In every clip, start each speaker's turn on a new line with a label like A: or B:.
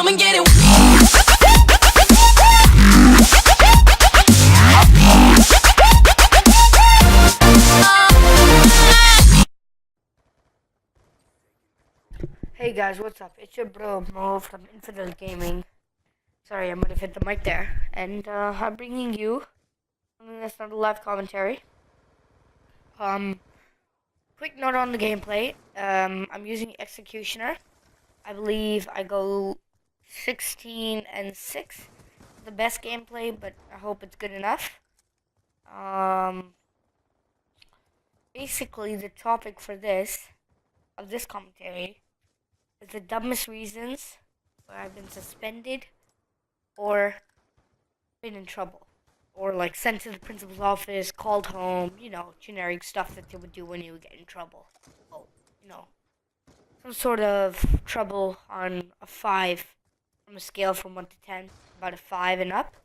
A: come and get it.
B: Hey guys, what's up? It's your bro Mo from Infidel Gaming. Sorry, I'm gonna hit the mic there. And I'm bringing you something that's not a live commentary. Quick note on the gameplay. I'm using Executioner. I believe I go 16-6. The best gameplay, but I hope it's good enough. Basically, the topic for this commentary is the dumbest reasons where I've been suspended or been in trouble. Or like sent to the principal's office, called home, generic stuff that they would do when you would get in trouble. Oh, some sort of trouble on a 5 from a scale from 1 to 10. About a 5 and up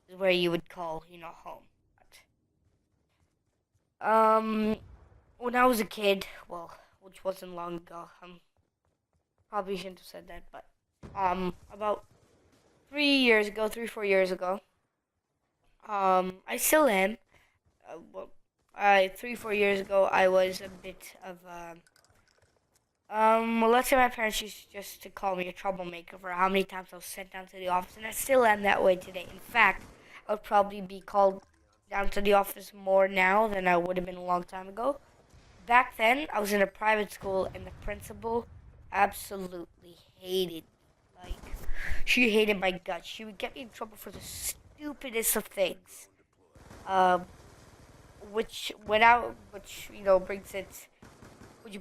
B: is where you would call, home. When I was a kid, well, which wasn't long ago, probably shouldn't have said that, but about 4 years ago, I still am. 4 years ago, I was a bit of well, let's say my parents used just to call me a troublemaker for how many times I was sent down to the office, and I still am that way today. In fact, I would probably be called down to the office more now than I would have been a long time ago. Back then, I was in a private school, and the principal absolutely hated me. Like, she hated my guts. She would get me in trouble for the stupidest of things. Which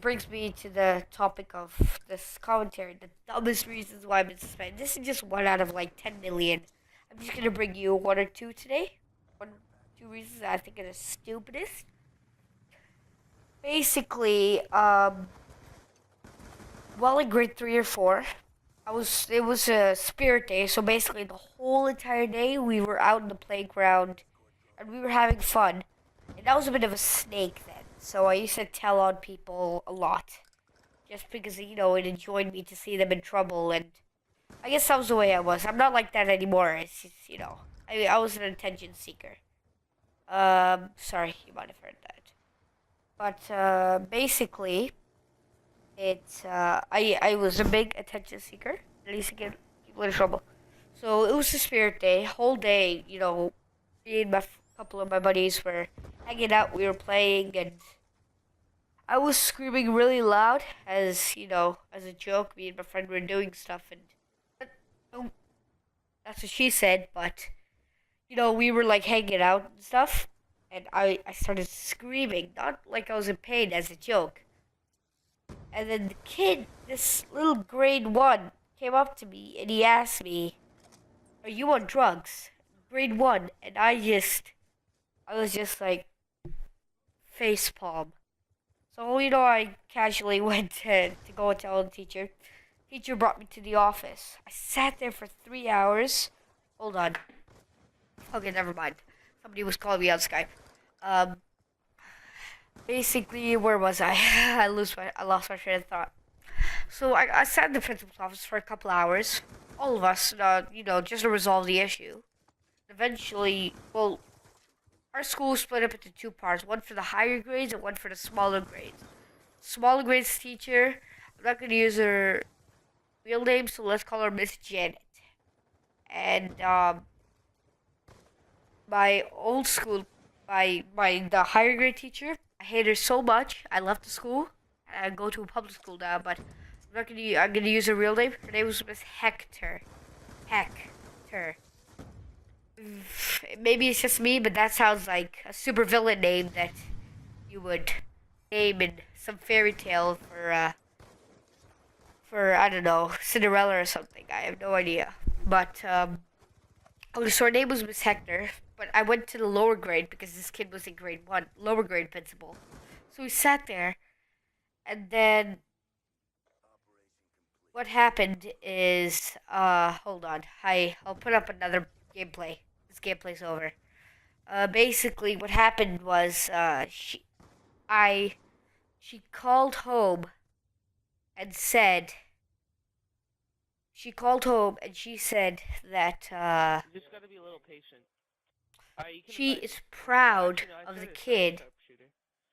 B: brings me to the topic of this commentary, the dumbest reasons why I've been suspended. This is just one out of like 10 million. I'm just gonna bring you one or two today. 2 reasons I think are the stupidest. Basically, in grade 3 or 4, it was a spirit day, so basically the whole entire day we were out in the playground and we were having fun. And I was a bit of a snake then, so I used to tell on people a lot. Just because, it enjoyed me to see them in trouble, and I guess that was the way I was. I'm not like that anymore. It's just, I was an attention seeker. Sorry, you might have heard that. But, basically, I was a big attention seeker. I used to get people in trouble. So, it was a spirit day. Whole day, me and a couple of my buddies were hanging out. We were playing, and I was screaming really loud as a joke. Me and my friend were doing stuff, and that's what she said, but, we were like hanging out and stuff, and I started screaming, not like I was in pain, as a joke. And then the kid, this little grade 1, came up to me and he asked me, "Are you on drugs?" Grade 1, and I was just like, face palm. So, I casually went to go and tell the teacher. Teacher brought me to the office. I sat there for 3 hours. Hold on. Okay, never mind. Somebody was calling me on Skype. Basically, where was I? I lost my train of thought. So I sat in the principal's office for a couple hours. All of us, just to resolve the issue. Eventually, well, our school was split up into 2 parts. One for the higher grades and one for the smaller grades. Smaller grades teacher, I'm not going to use her real name, so let's call her Miss Janet. And, my old school, the higher grade teacher, I hate her so much. I left the school. I go to a public school now, but I'm gonna use her real name. Her name was Miss Hector. Hector. Maybe it's just me, but that sounds like a super villain name that you would name in some fairy tale for I don't know, Cinderella or something. I have no idea. But so her name was Miss Hector. But I went to the lower grade because this kid was in grade 1, lower grade principal. So we sat there, and then what happened is, hold on, I'll put up another gameplay. This gameplay's over. Basically, what happened was, she called home and said she called home and she said that
A: You just gotta be a little patient. Alright, you can
B: she
A: invite
B: is
A: me.
B: proud
A: Actually, no, I
B: of the
A: started a
B: kid
A: sharpshooter.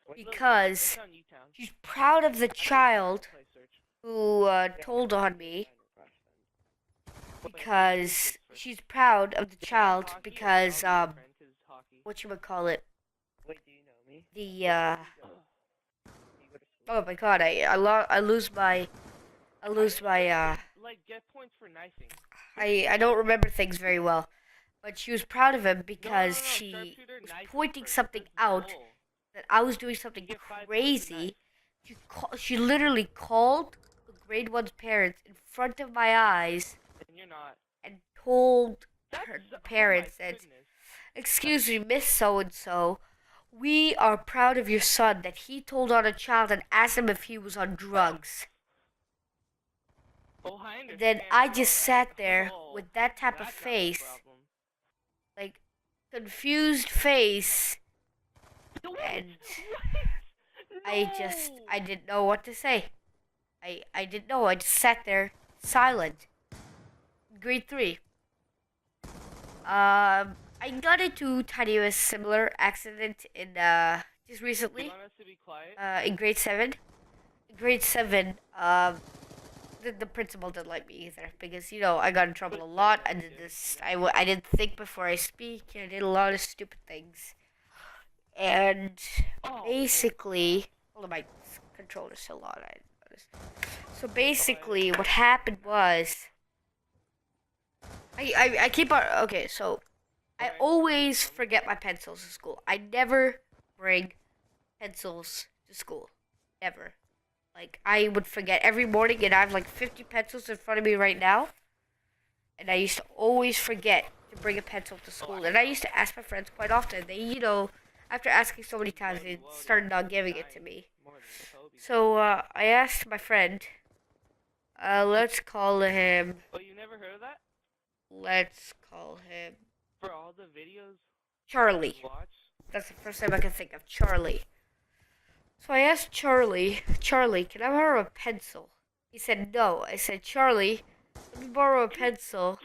A: Look, it's
B: because
A: on U-Town.
B: she's proud of the child
A: Play search.
B: who told on me because she's proud of the child because what you would call it,
A: Wait, do you know me?
B: the
A: Do you go to school?
B: oh my god, I lose my
A: Like, get points for knifing.
B: I don't remember things very well, but she was proud of him because
A: No.
B: she
A: Sharpshooter,
B: was
A: knifing
B: pointing
A: first.
B: something
A: That's
B: out
A: bull.
B: that I was doing
A: You
B: something
A: get 5 points for knife.
B: crazy. She literally called the grade one's parents in front of my eyes
A: And you're not.
B: and told
A: That's
B: her
A: so, oh my
B: parents that,
A: goodness.
B: "Excuse me, Miss So and So, we are proud of your son that he told on a child and asked him if he was on drugs."
A: Oh, I
B: And
A: understand.
B: then I
A: All
B: just
A: right.
B: sat there
A: Oh,
B: with that type of
A: that's not the
B: face,
A: problem.
B: like confused face,
A: Wait,
B: and
A: what? No.
B: I didn't know what to say. I didn't know. I just sat there silent. Grade 3. I got into tiny similar accident in just recently.
A: You want us to be quiet?
B: In grade 7. In grade 7, the principal didn't like me either because I got in trouble a lot. I did this. I didn't think before I speak. I did a lot of stupid things, and basically, hold on, my controller's so loud. I noticed. So basically, what happened was, I keep on. Okay, so I always forget my pencils at school. I never bring pencils to school, ever. Like, I would forget every morning, and I have like 50 pencils in front of me right now. And I used to always forget to bring a pencil to school. And I used to ask my friends quite often. They, after asking so many times, they started not giving it to me. So I asked my friend, let's call him,
A: Oh, you never heard of that?
B: let's call him
A: For all the videos
B: Charlie.
A: you watch?
B: That's the first time I can think of, Charlie. So I asked Charlie, can I borrow a pencil? He said no. I said, Charlie, let me borrow a pencil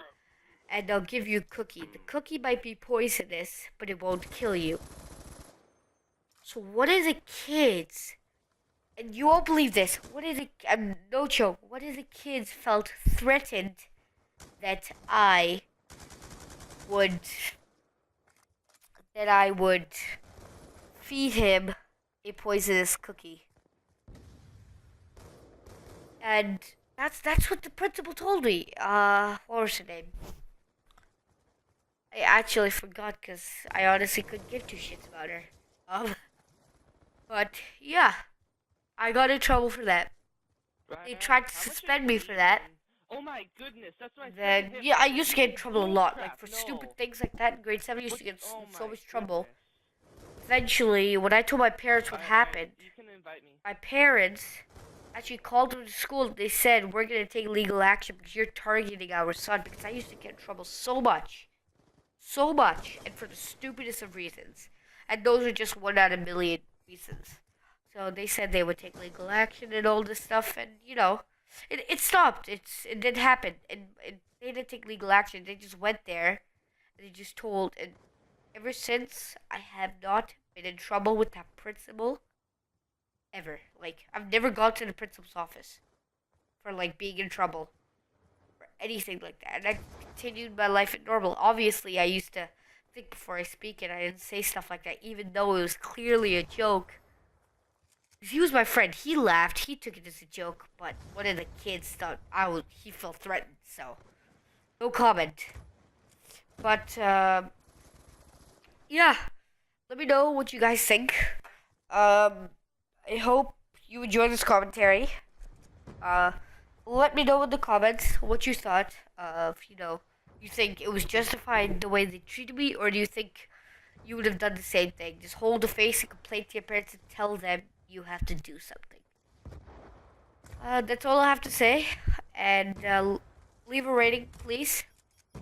B: and I'll give you a cookie. The cookie might be poisonous, but it won't kill you. So what is the kids? And you won't believe this. What is it? No joke. What is the kids felt threatened that would I would feed him a poisonous cookie? And that's what the principal told me. What was her name? I actually forgot because I honestly couldn't give two shits about her. But yeah, I got in trouble for that. They tried to suspend me for that.
A: Oh my goodness, that's my
B: Then
A: second hit.
B: yeah, I used to get in trouble a lot,
A: Crap,
B: like for
A: no.
B: stupid things like that. In grade 7, I used to get
A: Oh
B: in so
A: my
B: much trouble.
A: goodness.
B: Eventually, when I told my parents what happened,
A: You can invite me.
B: my parents actually called them to school. They said, "We're gonna take legal action because you're targeting our son." Because I used to get in trouble so much, and for the stupidest of reasons. And those are just one out of a million reasons. So they said they would take legal action and all this stuff, and it stopped. It didn't happen, and they didn't take legal action. They just went there, and they just told. And ever since, I have not been in trouble with that principal ever. Like, I've never gone to the principal's office for like being in trouble or anything like that. And I continued my life as normal. Obviously, I used to think before I speak, and I didn't say stuff like that, even though it was clearly a joke. He was my friend. He laughed. He took it as a joke. But one of the kids thought he felt threatened. So, no comment. But yeah, let me know what you guys think. I hope you enjoyed this commentary. Let me know in the comments what you thought of, you think it was justified the way they treated me, or do you think you would have done the same thing? Just hold a face and complain to your parents and tell them you have to do something. That's all I have to say. And leave a rating, please.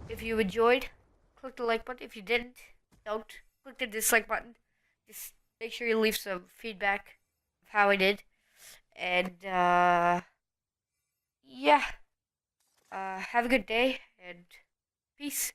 B: If you enjoyed, click the like button. If you didn't, don't. Click the dislike button. Just make sure you leave some feedback of how I did. And, yeah. Have a good day and peace.